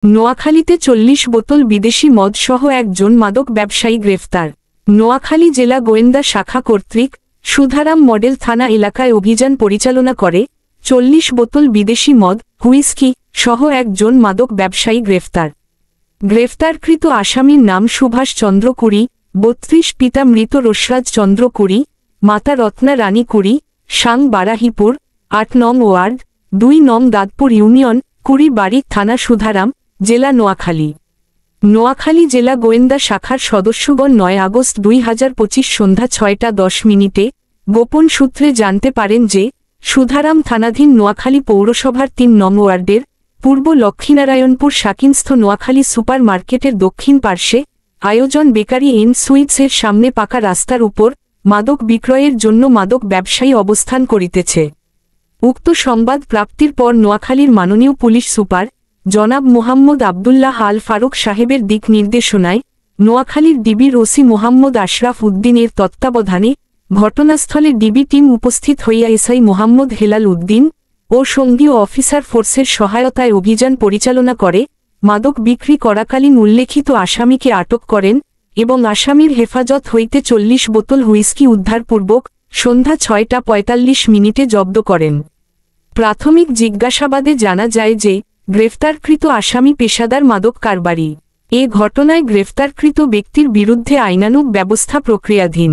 নোয়াখালীতে 40 বোতল বিদেশি মদসহ একজন মাদক ব্যবসায়ী গ্রেফতার। নোয়াখালী জেলা গোয়েন্দা শাখা কর্তৃক সুধারাম মডেল থানা এলাকায় অভিযান পরিচালনা করে 40 বোতল বিদেশি মদ, হুইস্কি সহ একজন মাদক ব্যবসায়ী গ্রেফতার। গ্রেফতারকৃত আসামির নাম সুভাষ চন্দ্র কুড়ি, 32, পিতা মৃত রোশরাজ চন্দ্র কুড়ি, মাতা রত্না রানী কুড়ি, সাং বারাহিপুর, 8 নং ওয়ার্ড, 2 নং দাঁতপুর ইউনিয়ন, কুড়ি বাড়ি, থানা সুধারাম, জেলা নোয়াখালী। নোয়াখালী জেলা গোয়েন্দা শাখার সদস্যগণ 9 আগস্ট 2025 সন্ধ্যা 6:10 গোপন সূত্রে জানতে পারেন যে সুধারাম থানাধীন নোয়াখালী পৌরসভার 3 নং ওয়ার্ডের পূর্ব লক্ষ্মীনারায়ণপুর শাকিনস্থ নোয়াখালী সুপার মার্কেটের দক্ষিণ পার্শ্বে আয়োজন বেকারি এন্ড সুইটসের সামনে পাকা রাস্তার উপর মাদক বিক্রয়ের জন্য মাদক ব্যবসায়ী অবস্থান করিতেছে। উক্ত সংবাদ প্রাপ্তির পর নোয়াখালীর মাননীয় পুলিশ সুপার জনাব মোহাম্মদ আবদুল্লাহ আল ফারুক সাহেবের দিক নির্দেশনায় নোয়াখালীর ডিবির ওসি মোহাম্মদ আশরাফ উদ্দিনের তত্ত্বাবধানে ঘটনাস্থলে ডিবি টিম উপস্থিত হইয়া এসআই মোহাম্মদ হেলাল উদ্দিন ও সঙ্গীয় অফিসার ফোর্সের সহায়তায় অভিযান পরিচালনা করে মাদক বিক্রি করাকালীন উল্লেখিত আসামিকে আটক করেন এবং আসামির হেফাজত হইতে 40 বোতল হুইস্কি উদ্ধারপূর্বক সন্ধ্যা 6:45 জব্দ করেন। প্রাথমিক জিজ্ঞাসাবাদে জানা যায় যে গ্রেফতারকৃত আসামি পেশাদার মাদক কারবারি। এ ঘটনায় গ্রেফতারকৃত ব্যক্তির বিরুদ্ধে আইনানুগ ব্যবস্থা প্রক্রিয়াধীন।